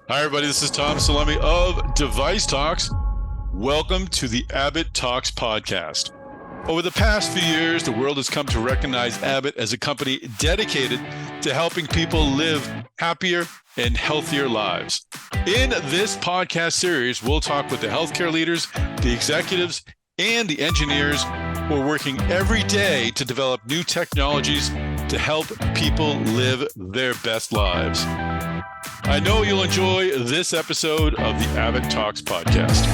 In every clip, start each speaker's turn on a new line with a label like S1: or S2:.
S1: Hi, everybody. This is Tom Salemi of Device Talks. Welcome to the Abbott Talks podcast. Over the past few years, the world has come to recognize Abbott as a company dedicated to helping people live happier and healthier lives. In this podcast series, we'll talk with the healthcare leaders, the executives, and the engineers who are working every day to develop new technologies to help people live their best lives. I know you'll enjoy this episode of the Abbott Talks podcast.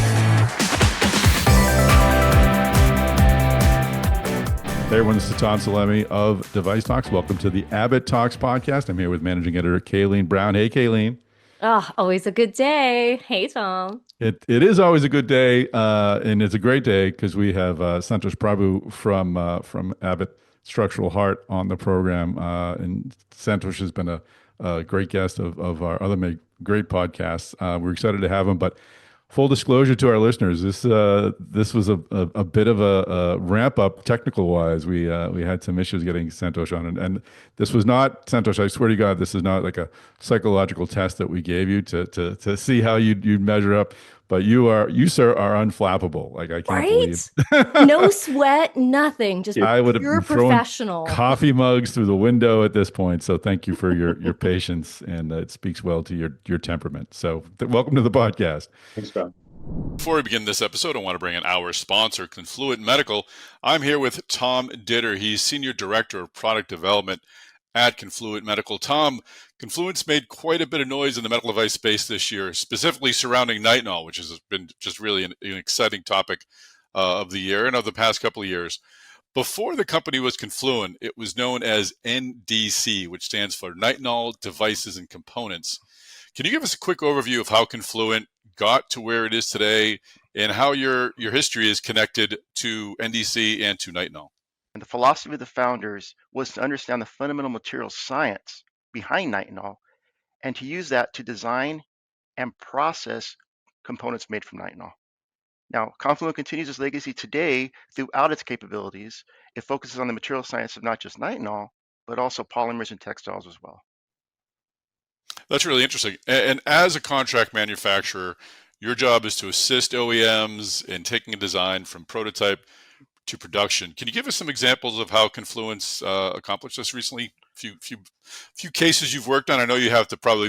S1: Hey everyone, this is Tom Salemi of Device Talks. Welcome to the Abbott Talks podcast. I'm here with managing editor Kayleen Brown. Hey Kayleen.
S2: Oh, always a good day. Hey, Tom.
S1: It is always a good day, and it's a great day because we have Santosh Prabhu from Abbott Structural Heart on the program, and Santosh has been a great guest of our other great podcasts. We're excited to have him, but full disclosure to our listeners, this was a bit of a ramp up technical wise. We had some issues getting Santosh on, and this was not Santosh. I swear to God, this is not like a psychological test that we gave you to see how you'd measure up. But you sir are unflappable. Like I can't believe.
S2: Right? No sweat, nothing. Just
S1: I would have
S2: pure
S1: been throwing
S2: professional.
S1: coffee mugs through the window at this point. So thank you for your patience, and it speaks well to your temperament. So welcome to the podcast.
S3: Thanks, Tom.
S1: Before we begin this episode, I want to bring in our sponsor, Confluent Medical. I'm here with Tom Ditter. He's Senior Director of Product Development at Confluent Medical. Tom, Confluent's made quite a bit of noise in the medical device space this year, specifically surrounding nitinol, which has been just really an exciting topic of the year and of the past couple of years. Before the company was Confluent, it was known as NDC, which stands for Nitinol Devices and Components. Can you give us a quick overview of how Confluent got to where it is today and how your history is connected to NDC and to nitinol?
S3: And the philosophy of the founders was to understand the fundamental material science behind nitinol and to use that to design and process components made from nitinol. Now, Confluent continues its legacy today throughout its capabilities. It focuses on the material science of not just nitinol, but also polymers and textiles as well.
S1: That's really interesting. And as a contract manufacturer, your job is to assist OEMs in taking a design from prototype to production. Can you give us some examples of how Confluence accomplished this recently? Few cases you've worked on. I know you have to probably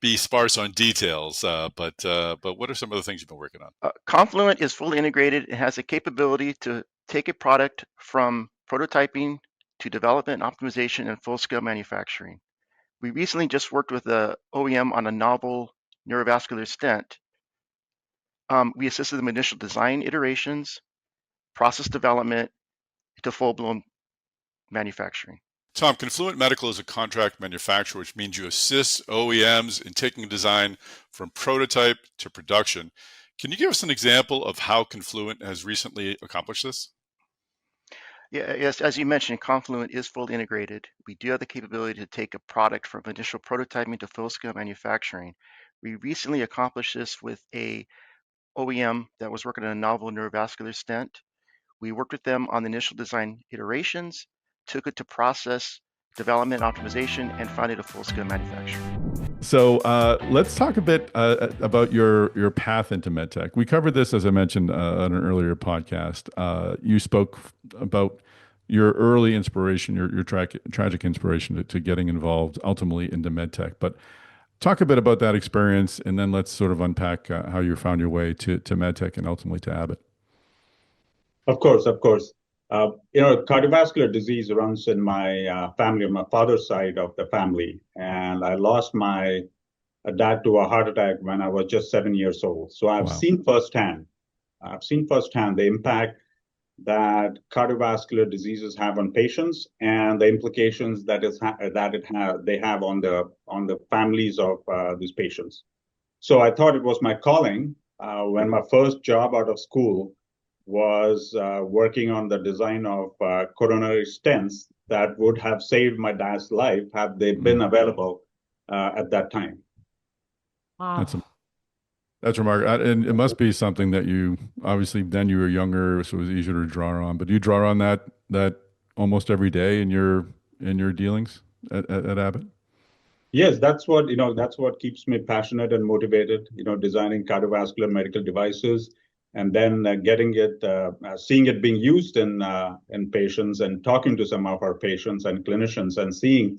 S1: be sparse on details, but what are some of the things you've been working on?
S3: Confluent is fully integrated. It has the capability to take a product from prototyping to development, optimization, and full-scale manufacturing. We recently just worked with the OEM on a novel neurovascular stent. We assisted them in initial design iterations, process development to full-blown manufacturing.
S1: Tom, Confluent Medical is a contract manufacturer, which means you assist OEMs in taking a design from prototype to production. Can you give us an example of how Confluent has recently accomplished this?
S3: Yes, as you mentioned, Confluent is fully integrated. We do have the capability to take a product from initial prototyping to full-scale manufacturing. We recently accomplished this with a OEM that was working on a novel neurovascular stent. We worked with them on the initial design iterations, took it to process development, optimization, and finally to full-scale manufacturing.
S1: So let's talk a bit about your path into medtech. We covered this, as I mentioned, on an earlier podcast. You spoke about your early inspiration, your tragic inspiration to getting involved ultimately into medtech. But talk a bit about that experience, and then let's sort of unpack how you found your way to medtech and ultimately to Abbott.
S4: Of course. Cardiovascular disease runs in my family, on my father's side of the family. And I lost my dad to a heart attack when I was just 7 years old. So I've seen firsthand the impact that cardiovascular diseases have on patients and the implications they have on the families of these patients. So I thought it was my calling when my first job out of school was working on the design of coronary stents that would have saved my dad's life had they been available at that time.
S2: Wow.
S1: That's remarkable. And it must be something that you, obviously then you were younger, so it was easier to draw on. But do you draw on that almost every day in your dealings at Abbott?
S4: Yes, that's what keeps me passionate and motivated, designing cardiovascular medical devices and then seeing it being used in patients and talking to some of our patients and clinicians and seeing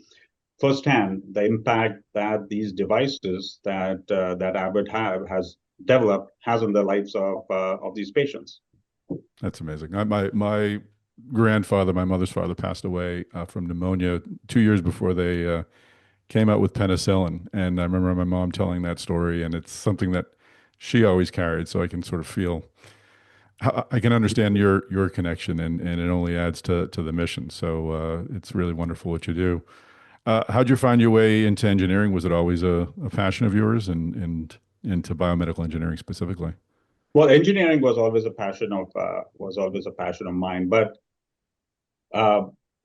S4: firsthand the impact that these devices that Abbott has developed has on the lives of these patients.
S1: That's amazing. My grandfather, my mother's father, passed away from pneumonia 2 years before they came out with penicillin. And I remember my mom telling that story, and it's something that she always carried. So I can sort of feel, I can understand your connection, and it only adds to the mission. So it's really wonderful what you do. How'd you find your way into engineering? Was it always a passion of yours, and into biomedical engineering specifically?
S4: Well, engineering was always a passion of mine, but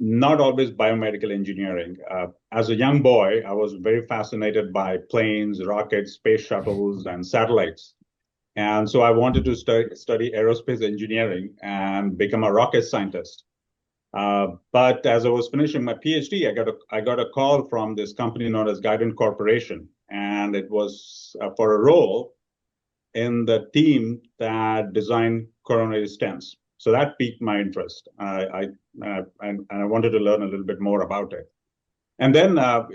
S4: not always biomedical engineering. As a young boy, I was very fascinated by planes, rockets, space shuttles, and satellites. And so I wanted to study aerospace engineering and become a rocket scientist. But as I was finishing my PhD, I got a call from this company known as Guidant Corporation, and it was for a role in the team that designed coronary stents. So that piqued my interest. I wanted to learn a little bit more about it. And then, as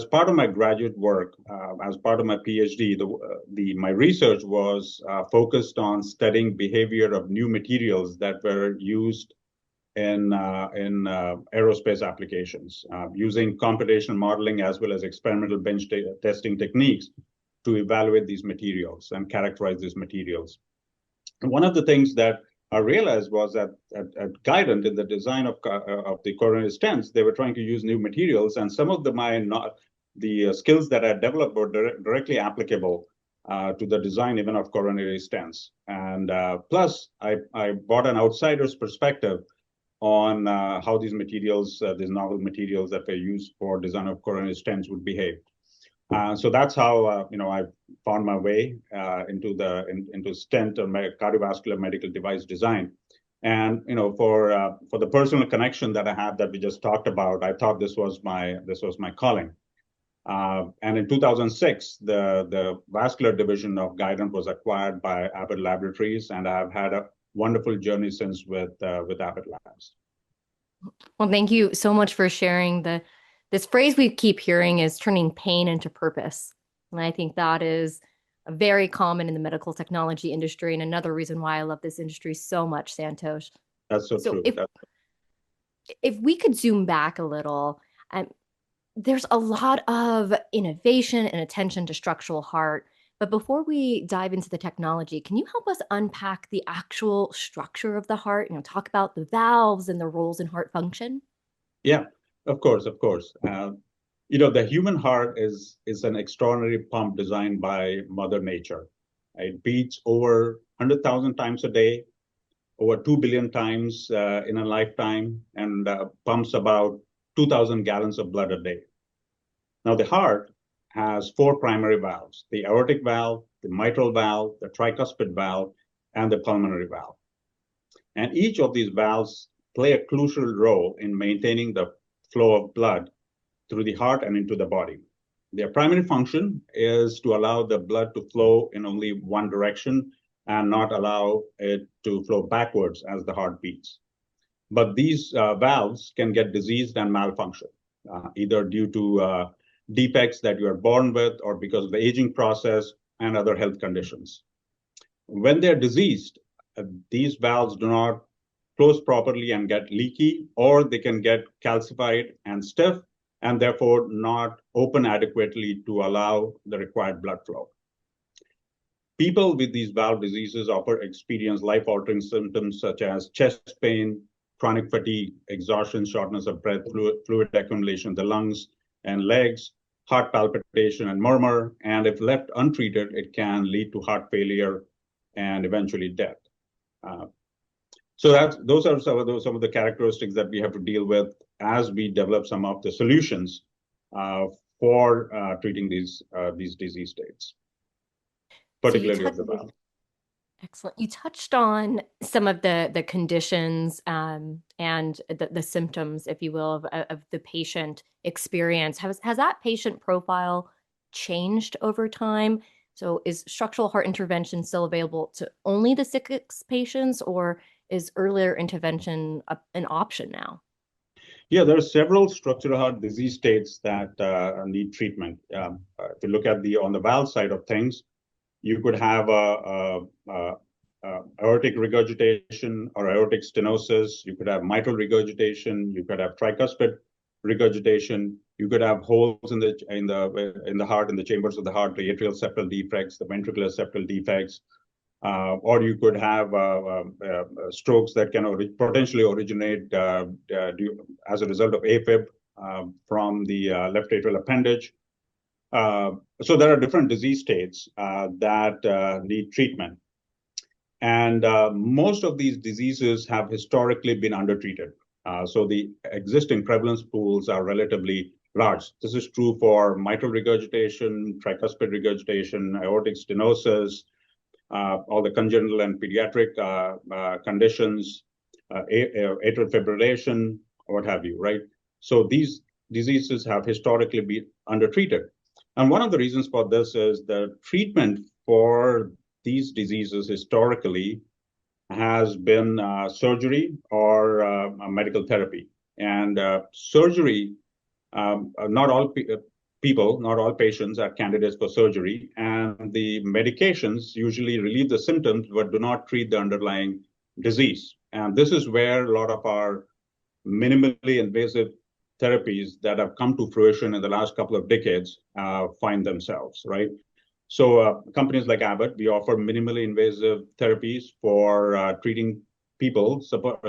S4: part of my graduate work, as part of my PhD, my research was focused on studying behavior of new materials that were used in aerospace applications, using computational modeling as well as experimental bench testing techniques to evaluate these materials and characterize these materials. And one of the things that I realized was that at Guidant, in the design of the coronary stents, they were trying to use new materials, and some of the skills that I developed were directly applicable to the design even of coronary stents. And plus, I brought an outsider's perspective on how these materials, these novel materials that were used for design of coronary stents would behave. So that's how I found my way into stent or cardiovascular medical device design. And for the personal connection that I had that we just talked about, I thought this was my calling. And in 2006, the vascular division of Guidant was acquired by Abbott Laboratories, and I've had a wonderful journey since with Abbott Labs.
S2: Well, thank you so much for sharing. This phrase we keep hearing is turning pain into purpose. And I think that is very common in the medical technology industry, and another reason why I love this industry so much, Santosh.
S4: That's so true.
S2: If we could zoom back a little, there's a lot of innovation and attention to structural heart. But before we dive into the technology, can you help us unpack the actual structure of the heart? Talk about the valves and the roles in heart function?
S4: Yeah. Of course. The human heart is an extraordinary pump designed by Mother Nature. It beats over 100,000 times a day, over 2 billion times in a lifetime, and pumps about 2,000 gallons of blood a day. Now, the heart has 4 primary valves: the aortic valve, the mitral valve, the tricuspid valve, and the pulmonary valve. And each of these valves play a crucial role in maintaining the flow of blood through the heart and into the body. Their primary function is to allow the blood to flow in only one direction and not allow it to flow backwards as the heart beats. But these valves can get diseased and malfunction, either due to defects that you are born with or because of the aging process and other health conditions. When they're diseased, these valves do not close properly and get leaky, or they can get calcified and stiff, and therefore not open adequately to allow the required blood flow. People with these valve diseases often experience life-altering symptoms such as chest pain, chronic fatigue, exhaustion, shortness of breath, fluid accumulation in the lungs and legs, heart palpitation and murmur, and if left untreated, it can lead to heart failure and eventually death. So those are some of the characteristics that we have to deal with as we develop some of the solutions for treating these disease states, particularly of the valve.
S2: Excellent. You touched on some of the conditions and the symptoms, if you will, of the patient experience. Has that patient profile changed over time? So is structural heart intervention still available to only the sickest patients, or is earlier intervention an option now?
S4: Yeah, there are several structural heart disease states that need treatment. If you look at on the valve side of things, you could have aortic regurgitation or aortic stenosis. You could have mitral regurgitation. You could have tricuspid regurgitation. You could have holes in the heart, in the chambers of the heart, the atrial septal defects, the ventricular septal defects, or you could have strokes that can potentially originate as a result of AFib from the left atrial appendage. So there are different disease states that need treatment. And most of these diseases have historically been undertreated. So the existing prevalence pools are relatively large. This is true for mitral regurgitation, tricuspid regurgitation, aortic stenosis, all the congenital and pediatric conditions, atrial fibrillation, what have you, right? So these diseases have historically been undertreated. And one of the reasons for this is the treatment for these diseases historically has been surgery or medical therapy. And surgery, not all people, not all patients are candidates for surgery. And the medications usually relieve the symptoms, but do not treat the underlying disease. And this is where a lot of our minimally invasive therapies that have come to fruition in the last couple of decades find themselves, right? So companies like Abbott, we offer minimally invasive therapies for treating people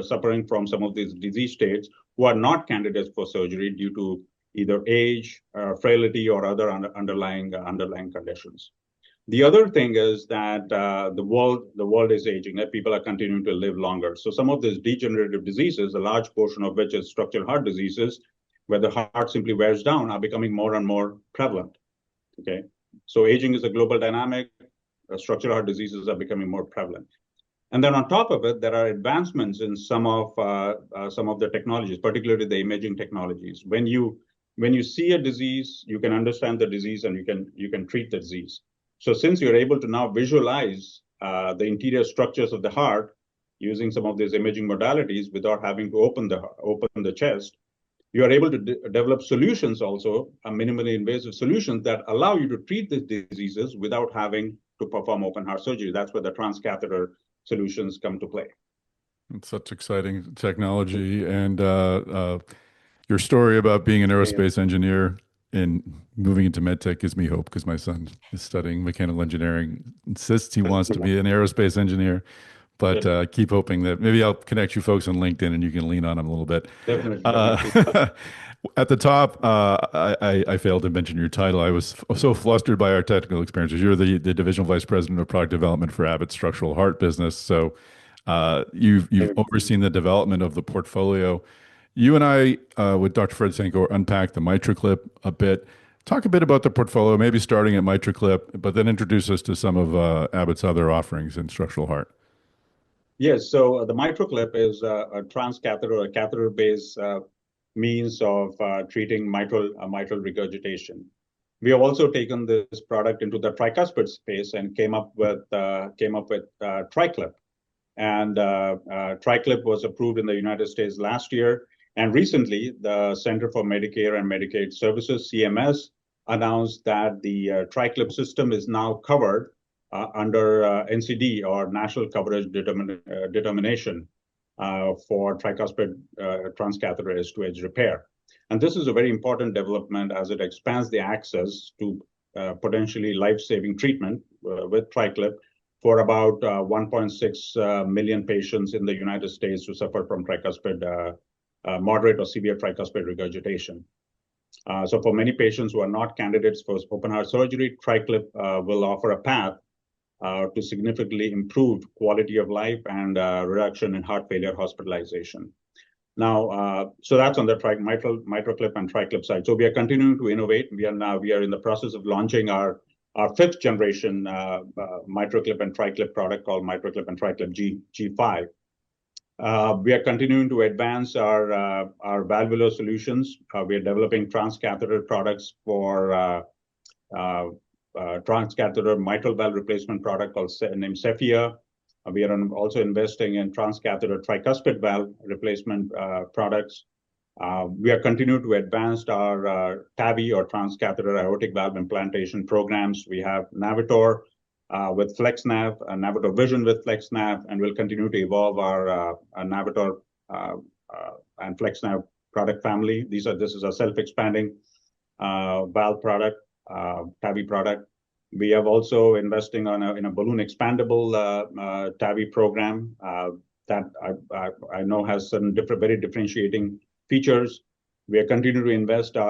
S4: suffering from some of these disease states who are not candidates for surgery due to either age, frailty, or other underlying conditions. The other thing is that the world is aging, that people are continuing to live longer. So some of these degenerative diseases, a large portion of which is structural heart diseases, where the heart simply wears down, are becoming more and more prevalent. Okay, so aging is a global dynamic. Structural heart diseases are becoming more prevalent. And then on top of it, there are advancements in some of the technologies, particularly the imaging technologies. When you see a disease, you can understand the disease and you can treat the disease. So since you're able to now visualize the interior structures of the heart using some of these imaging modalities without having to open the chest, you are able to develop solutions also, minimally invasive solutions that allow you to treat these diseases without having to perform open heart surgery. That's where the transcatheter solutions come to play.
S1: It's such exciting technology. And your story about being an aerospace engineer and moving into medtech gives me hope, because my son is studying mechanical engineering, insists he wants to be an aerospace engineer. But keep hoping that maybe I'll connect you folks on LinkedIn and you can lean on them a little bit.
S4: Definitely.
S1: At the top, I failed to mention your title. I was so flustered by our technical experiences. You're the Divisional Vice President of Product Development for Abbott Structural Heart Business. So you've overseen the development of the portfolio. You and I, with Dr. Fred Sanko, unpacked the MitraClip a bit. Talk a bit about the portfolio, maybe starting at MitraClip, but then introduce us to some of Abbott's other offerings in structural heart.
S4: Yes, so the MitraClip is a transcatheter or a catheter-based means of treating mitral regurgitation. We have also taken this product into the tricuspid space and came up with TriClip. And TriClip was approved in the United States last year. And recently, the Center for Medicare and Medicaid Services, CMS, announced that the TriClip system is now covered under NCD, or National Coverage Determination, for tricuspid transcatheter edge-to-edge repair. And this is a very important development as it expands the access to potentially life-saving treatment with TriClip for about 1.6 million patients in the United States who suffer from tricuspid, moderate or severe tricuspid regurgitation. So for many patients who are not candidates for open heart surgery, TriClip will offer a path to significantly improve quality of life and reduction in heart failure hospitalization. Now, so that's on the MitraClip and TriClip side. So we are continuing to innovate. We are in the process of launching our our fifth generation MitraClip and TriClip product called MitraClip and TriClip G5. We are continuing to advance our valvular solutions. We are developing transcatheter products for transcatheter mitral valve replacement product named Cephia. We are also investing in transcatheter tricuspid valve replacement products. We are continuing to advance our TAVI or transcatheter aortic valve implantation programs. We have Navitor with FlexNav, Navitor Vision with FlexNav, and we'll continue to evolve our Navitor and FlexNav product family. This is a self-expanding valve product, TAVI product. We have also investing in a balloon expandable TAVI program that I know has some very differentiating features. We are continuing to invest in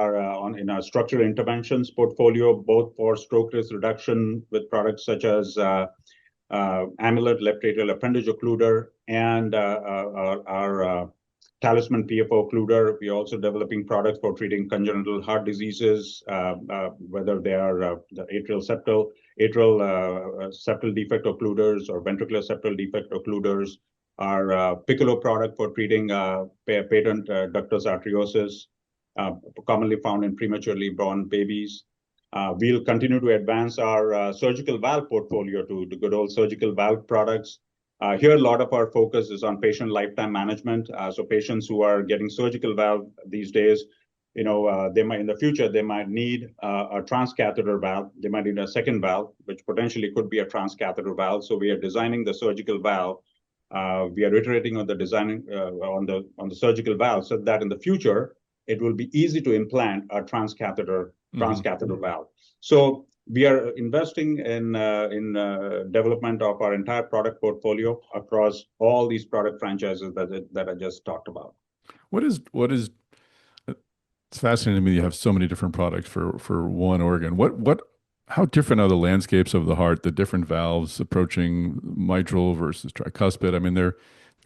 S4: our structural interventions portfolio, both for stroke risk reduction with products such as Amulet left atrial appendage occluder and our Talisman PFO occluder. We are also developing products for treating congenital heart diseases, whether they are the atrial septal defect occluders or ventricular septal defect occluders. Our Piccolo product for treating patent ductus arteriosus, commonly found in prematurely born babies. We'll continue to advance our surgical valve portfolio to the good old surgical valve products. Here, a lot of our focus is on patient lifetime management. So patients who are getting surgical valve these days, they might in the future, they might need a transcatheter valve. They might need a second valve, which potentially could be a transcatheter valve. So we are designing the surgical valve. We are iterating on the designing on the surgical valve so that in the future, it will be easy to implant a transcatheter valve. So we are investing in development of our entire product portfolio across all these product franchises that I just talked about.
S1: It's fascinating to me. You have so many different products for one organ. How different are the landscapes of the heart, the different valves approaching mitral versus tricuspid? I mean, they're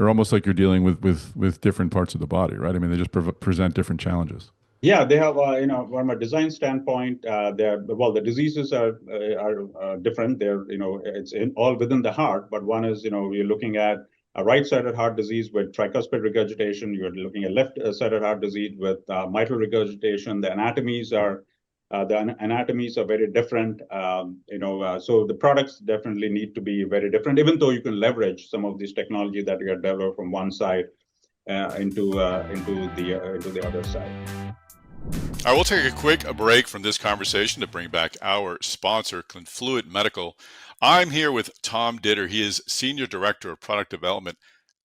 S1: almost like you're dealing with different parts of the body, right? I mean, they just present different challenges.
S4: Yeah, they have, from a design standpoint, the diseases are different. It's all within the heart, but one is, we're looking at a right-sided heart disease with tricuspid regurgitation. You're looking at left-sided heart disease with mitral regurgitation. The anatomies are very different. So the products definitely need to be very different, even though you can leverage some of this technology that you have developed from one side into the other side.
S1: All right, we'll take a quick break from this conversation to bring back our sponsor, Confluent Medical. I'm here with Tom Ditter. He is Senior Director of Product Development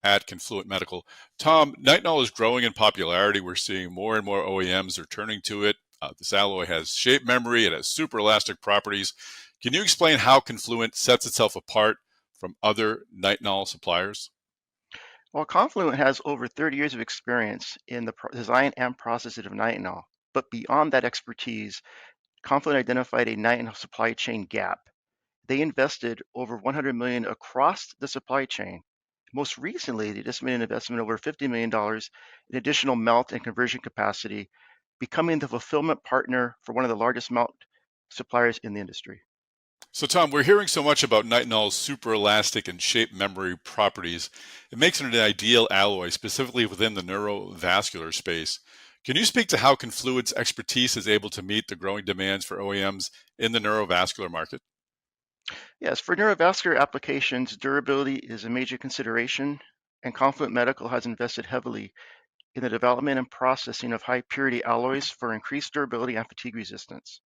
S1: at Confluent Medical. Tom, nitinol is growing in popularity. We're seeing more and more OEMs are turning to it. This alloy has shape memory. It has super elastic properties. Can you explain how Confluent sets itself apart from other nitinol suppliers?
S3: Well, Confluent has over 30 years of experience in the design and processing of nitinol. But beyond that expertise, Confluent identified a nitinol supply chain gap. They invested over $100 million across the supply chain. Most recently, they just made an investment over $50 million in additional melt and conversion capacity, becoming the fulfillment partner for one of the largest melt suppliers in the industry.
S1: So, Tom, we're hearing so much about nitinol's super elastic and shape memory properties. It makes it an ideal alloy, specifically within the neurovascular space. Can you speak to how Confluent's expertise is able to meet the growing demands for OEMs in the neurovascular market?
S3: Yes, for neurovascular applications, durability is a major consideration, and Confluent Medical has invested heavily in the development and processing of high purity alloys for increased durability and fatigue resistance.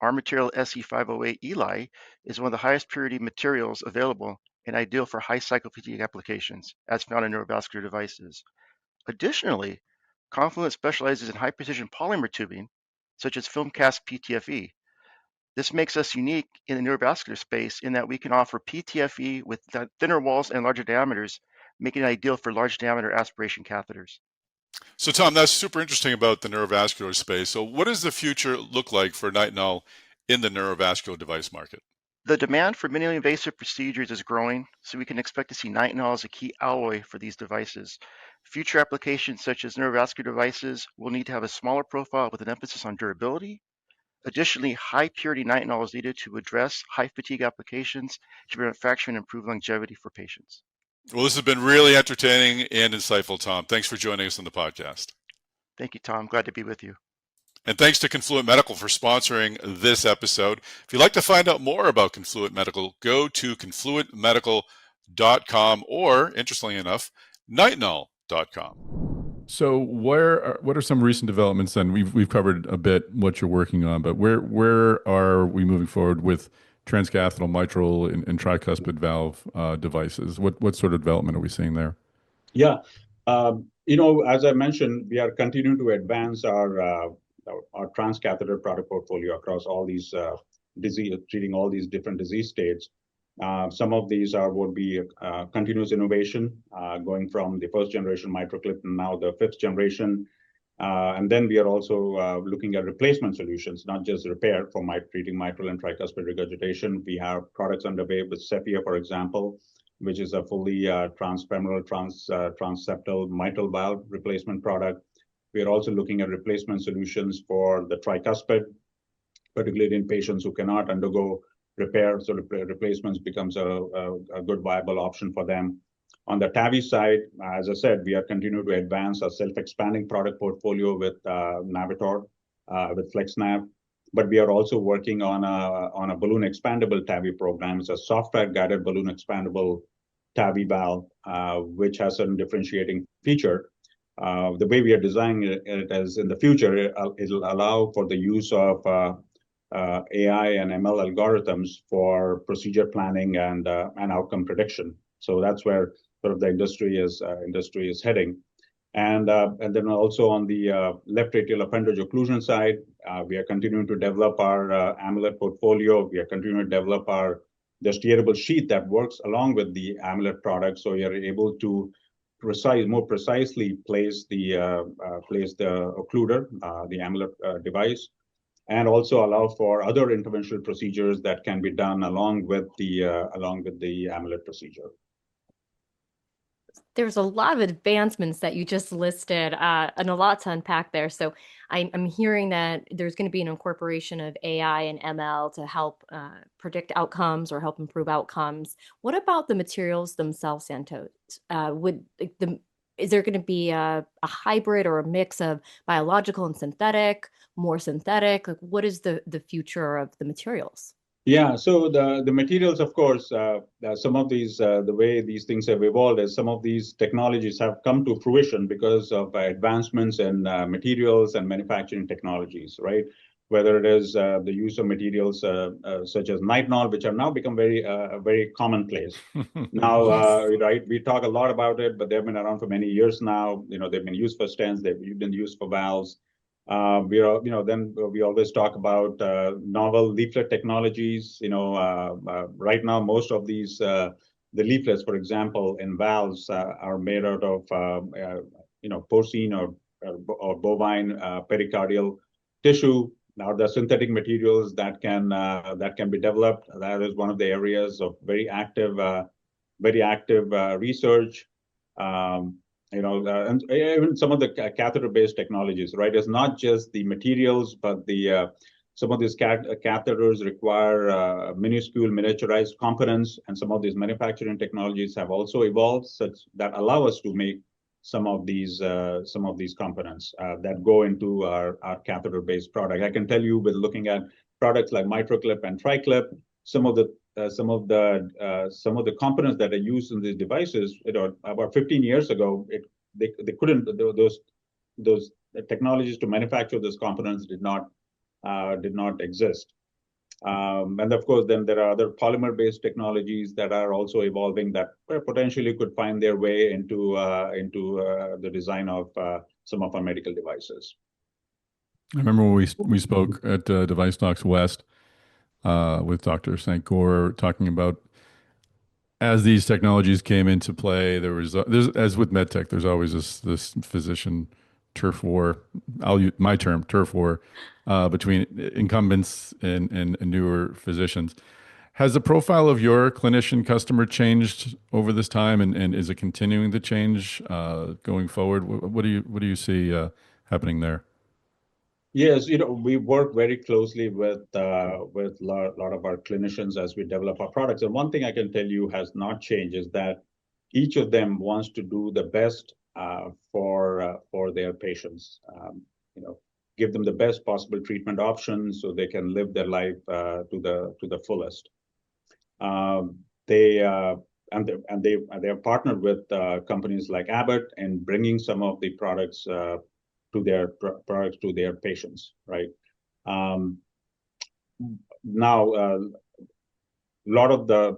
S3: Our material SE508 Eli is one of the highest purity materials available and ideal for high cycle fatigue applications, as found in neurovascular devices. Additionally, Confluent specializes in high precision polymer tubing, such as film cast PTFE. This makes us unique in the neurovascular space in that we can offer PTFE with thinner walls and larger diameters, making it ideal for large diameter aspiration catheters.
S1: So, Tom, that's super interesting about the neurovascular space. So what does the future look like for nitinol in the neurovascular device market?
S3: The demand for minimally invasive procedures is growing, so we can expect to see nitinol as a key alloy for these devices. Future applications such as neurovascular devices will need to have a smaller profile with an emphasis on durability, Additionally, high purity nitinol is needed to address high fatigue applications to prevent fracture and improve longevity for patients.
S1: Well, this has been really entertaining and insightful, Tom. Thanks for joining us on the podcast.
S3: Thank you, Tom. Glad to be with you.
S1: And thanks to Confluent Medical for sponsoring this episode. If you'd like to find out more about Confluent Medical, go to confluentmedical.com or, interestingly enough, nitinol.com.
S5: So what are some recent developments then? We've covered a bit what you're working on, but where are we moving forward with transcatheter mitral and tricuspid valve devices? What sort of development are we seeing there?
S4: Yeah, as I mentioned, we are continuing to advance our transcatheter product portfolio across all these treating all these different disease states. Some of these would be continuous innovation, going from the first generation MitraClip and now the fifth generation. And then we are also looking at replacement solutions, not just repair for treating mitral and tricuspid regurgitation. We have products underway with Cephia, for example, which is a fully transfemoral transseptal mitral valve replacement product. We are also looking at replacement solutions for the tricuspid, particularly in patients who cannot undergo repair. So replacements becomes a good viable option for them. On the TAVI side, as I said, we are continuing to advance our self-expanding product portfolio with Navitor, with FlexNav. But we are also working on a balloon expandable TAVI program. It's a software-guided balloon expandable TAVI valve, which has certain differentiating feature. The way we are designing it as in the future, it'll allow for the use of AI and ML algorithms for procedure planning and outcome prediction. So that's where sort of the industry is heading. And then also on the left atrial appendage occlusion side, we are continuing to develop our amulet portfolio. We are continuing to develop the steerable sheath that works along with the amulet product, so we are able to more precisely place the occluder, the amulet device, and also allow for other interventional procedures that can be done along with the amulet procedure.
S2: There's a lot of advancements that you just listed, and a lot to unpack there. So I'm hearing that there's going to be an incorporation of AI and ML to help predict outcomes or help improve outcomes. What about the materials themselves, Santosh? Is there going to be a hybrid or a mix of biological and synthetic, more synthetic? Like, what is the future of the materials?
S4: Yeah, so the materials, of course, some of these, the way these things have evolved is some of these technologies have come to fruition because of advancements in materials and manufacturing technologies, right? Whether it is the use of materials such as nitinol, which have now become very commonplace. Now, right, we talk a lot about it, but they've been around for many years now. They've been used for stents, they've been used for valves. Then we always talk about novel leaflet technologies. Right now, most of these the leaflets, for example, in valves are made out of porcine or bovine pericardial tissue. Now, there are synthetic materials that can be developed. That is one of the areas of very active research. And even some of the catheter-based technologies, right? It's not just the materials, but some of these catheters require minuscule miniaturized components, and some of these manufacturing technologies have also evolved such that allow us to make some of these components that go into our catheter-based product. I can tell you, with looking at products like MitraClip and TriClip, some of the components that are used in these devices, about 15 years ago, they couldn't, those technologies to manufacture those components did not exist. And of course, then there are other polymer-based technologies that are also evolving that potentially could find their way into the design of some of our medical devices.
S5: I remember when we spoke at DeviceTalks West with Dr. Sankor talking about, as these technologies came into play, there's as with medtech, there's always this physician turf war. I'll use my term, turf war, between incumbents and newer physicians. Has the profile of your clinician customer changed over this time, and is it continuing to change going forward? What do you see happening there?
S4: Yes, we work very closely with lot of our clinicians as we develop our products. And one thing I can tell you has not changed is that each of them wants to do the best for their patients. Give them the best possible treatment options so they can live their life to the fullest. They have partnered with companies like Abbott in bringing some of the products to their patients, right? Now, a lot of the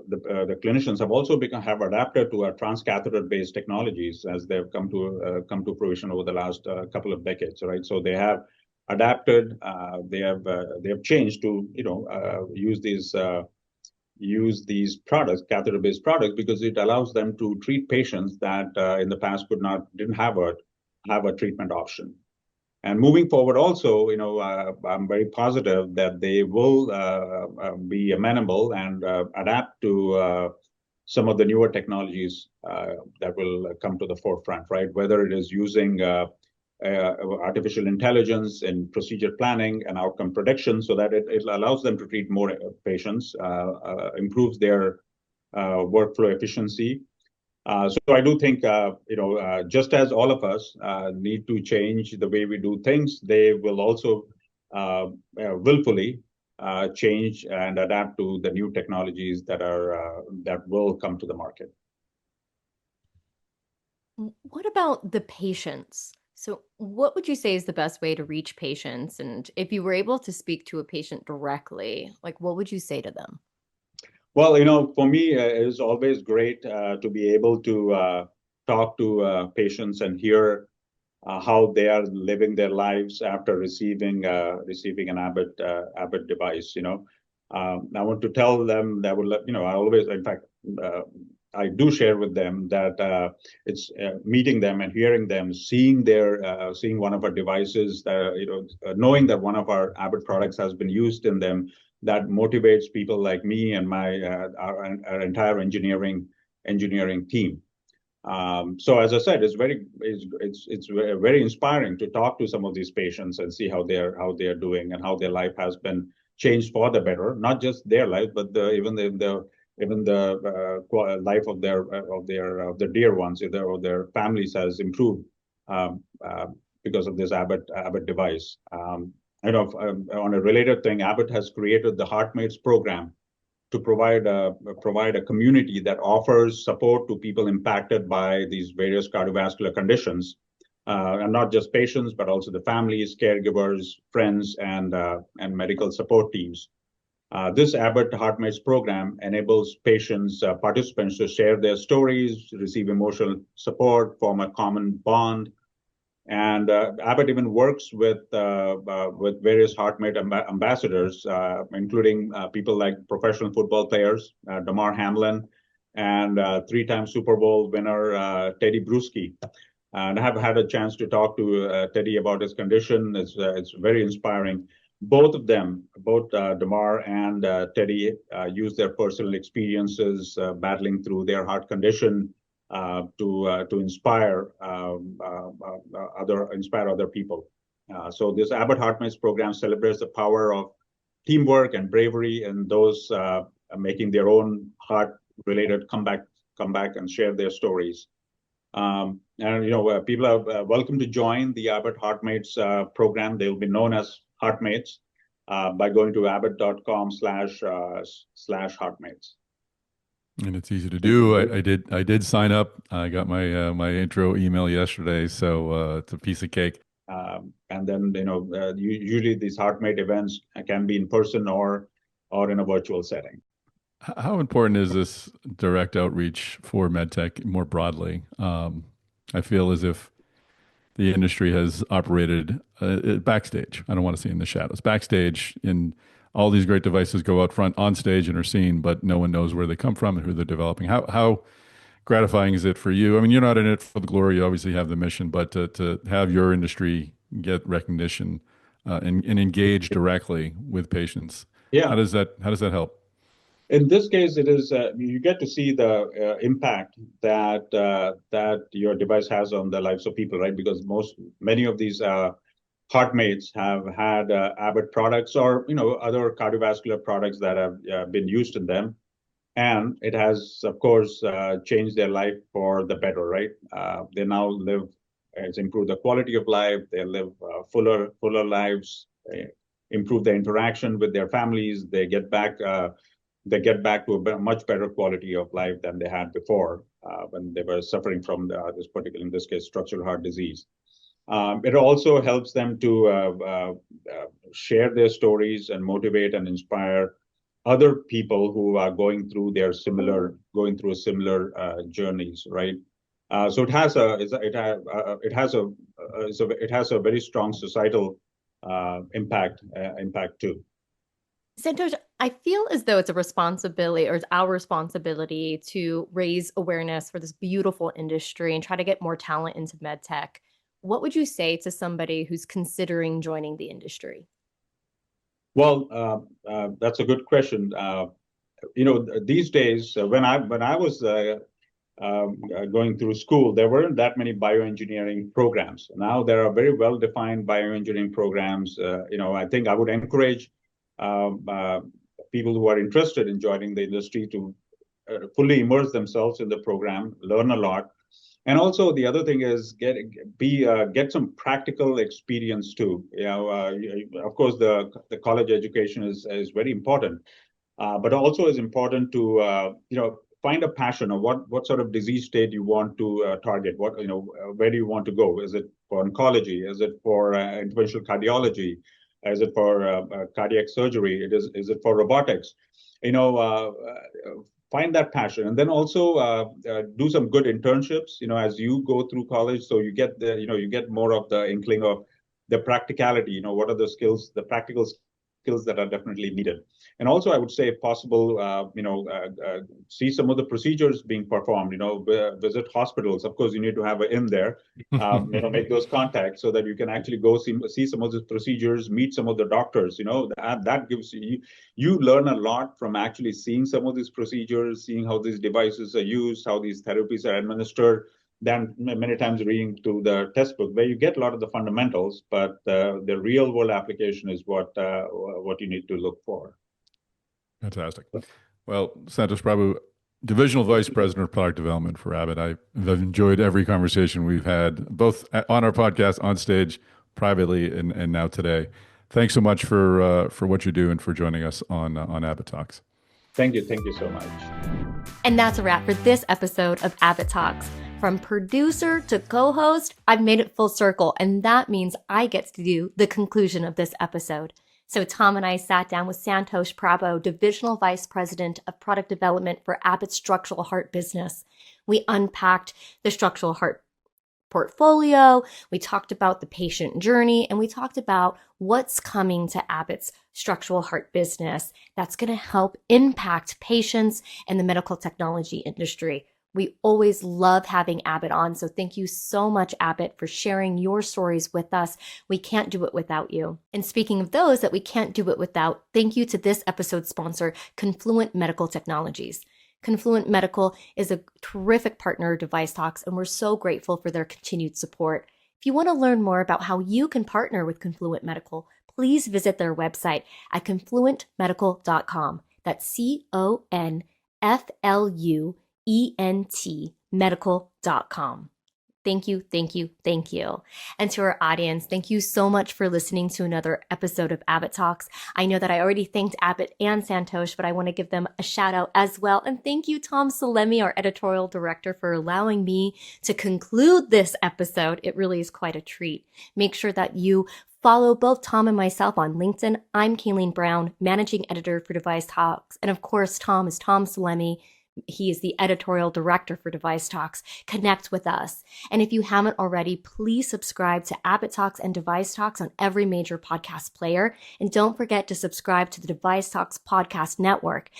S4: clinicians have also have adapted to our transcatheter based technologies as they've come to fruition over the last couple of decades, right? So they have adapted, they have changed to use these products, catheter based products, because it allows them to treat patients that in the past didn't have a treatment option. And moving forward, also, I'm very positive that they will be amenable and adapt to some of the newer technologies that will come to the forefront, right? Whether it is using artificial intelligence in procedure planning and outcome prediction, so that it allows them to treat more patients, improves their workflow efficiency. So I do think, just as all of us need to change the way we do things, they will also willfully change and adapt to the new technologies that will come to the market.
S2: What about the patients? So what would you say is the best way to reach patients? And if you were able to speak to a patient directly, what would you say to them?
S4: Well, for me, it is always great to be able to talk to patients and hear how they are living their lives after receiving an Abbott device. I want to tell them that I always, in fact, I do share with them that it's meeting them and hearing them, seeing one of our devices, knowing that one of our Abbott products has been used in them, that motivates people like me and our entire engineering team. So as I said, it's very inspiring to talk to some of these patients and see how they're doing and how their life has been changed for the better. Not just their life, but even the life of their dear ones or their families has improved because of this Abbott device. On a related thing, Abbott has created the HeartMates program to provide a community that offers support to people impacted by these various cardiovascular conditions, and not just patients, but also the families, caregivers, friends, and medical support teams. This Abbott HeartMates program enables participants to share their stories, receive emotional support, form a common bond. And Abbott even works with various HeartMate ambassadors, including people like professional football players, Damar Hamlin, and three-time Super Bowl winner Teddy Bruschi. And I have had a chance to talk to Teddy about his condition. It's very inspiring. Both of them, Damar and Teddy, use their personal experiences battling through their heart condition to inspire other people. So this Abbott HeartMates program celebrates the power of teamwork and bravery and those making their own heart-related comeback and share their stories. And people are welcome to join the Abbott HeartMates program. They'll be known as HeartMates by going to abbott.com/HeartMates.
S5: And it's easy to do. I did sign up. I got my intro email yesterday, so it's a piece of cake.
S4: And then usually these HeartMate events can be in person or in a virtual setting.
S5: How important is this direct outreach for medtech more broadly? I feel as if the industry has operated backstage. I don't want to say in the shadows. Backstage, in all these great devices go out front on stage and are seen, but no one knows where they come from and who they're developing. How gratifying is it for you? I mean, you're not in it for the glory. You obviously have the mission, but to have your industry get recognition and engage directly with patients.
S4: Yeah.
S5: How does that help?
S4: In this case, it is you get to see the impact that your device has on the lives of people, right? Because many of these HeartMates have had Abbott products or other cardiovascular products that have been used in them, and it has, of course, changed their life for the better. Right? They now live. It's improved the quality of life. They live fuller lives. They improve their interaction with their families. They get back to a much better quality of life than they had before when they were suffering from in this case, structural heart disease. It also helps them to share their stories and motivate and inspire other people who are going through similar journeys, right? So it has a very strong societal impact too.
S2: Santosh, I feel as though it's a responsibility, or it's our responsibility, to raise awareness for this beautiful industry and try to get more talent into medtech. What would you say to somebody who's considering joining the industry?
S4: Well, that's a good question. These days, when I was going through school, there weren't that many bioengineering programs. Now there are very well-defined bioengineering programs. I think I would encourage people who are interested in joining the industry to fully immerse themselves in the program, learn a lot. And also the other thing is get some practical experience too. Of course, the college education is very important, but also is important to find a passion of what sort of disease state you want to target. Where do you want to go? Is it for oncology? Is it for interventional cardiology? Is it for cardiac surgery? Is it for robotics? Find that passion, and then also do some good internships, as you go through college, so you get more of the inkling of the practicality. What are the practical skills that are definitely needed. And also, I would say, if possible, see some of the procedures being performed. Visit hospitals. Of course, you need to have an in there. Make those contacts so that you can actually go see some of the procedures, meet some of the doctors. That gives you learn a lot from actually seeing some of these procedures, seeing how these devices are used, how these therapies are administered, than many times reading through the textbook, where you get a lot of the fundamentals, but the real world application is what you need to look for.
S5: Fantastic. Well, Santosh Prabhu, Divisional Vice President of Product Development for Abbott. I've enjoyed every conversation we've had, both on our podcast, on stage, privately, and now today. Thanks so much for what you do and for joining us on AbbottTalks.
S4: Thank you so much.
S2: And that's a wrap for this episode of AbbottTalks. From producer to co-host, I've made it full circle, and that means I get to do the conclusion of this episode. So Tom and I sat down with Santosh Prabhu, Divisional Vice President of Product Development for Abbott's structural heart business. We unpacked the structural heart portfolio, we talked about the patient journey, and we talked about what's coming to Abbott's structural heart business that's going to help impact patients and the medical technology industry. We always love having Abbott on, so thank you so much, Abbott, for sharing your stories with us. We can't do it without you. And speaking of those that we can't do it without, thank you to this episode's sponsor, Confluent Medical Technologies. Confluent Medical is a terrific partner of DeviceTalks, and we're so grateful for their continued support. If you want to learn more about how you can partner with Confluent Medical, please visit their website at confluentmedical.com. That's CONFLUENT medical.com. Thank you. And to our audience, thank you so much for listening to another episode of Abbott Talks. I know that I already thanked Abbott and Santosh, but I want to give them a shout out as well. And thank you, Tom Salemi, our editorial director, for allowing me to conclude this episode. It really is quite a treat. Make sure that you follow both Tom and myself on LinkedIn. I'm Kayleen Brown, managing editor for DeviceTalks. And of course, Tom is Tom Salemi. He is the editorial director for DeviceTalks. Connect with us. And if you haven't already, please subscribe to AbbottTalks and DeviceTalks on every major podcast player. And don't forget to subscribe to the DeviceTalks podcast network.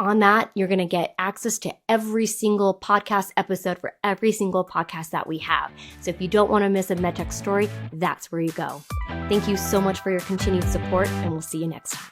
S2: On that, you're going to get access to every single podcast episode for every single podcast that we have. So if you don't want to miss a MedTech story, that's where you go. Thank you so much for your continued support, and we'll see you next time.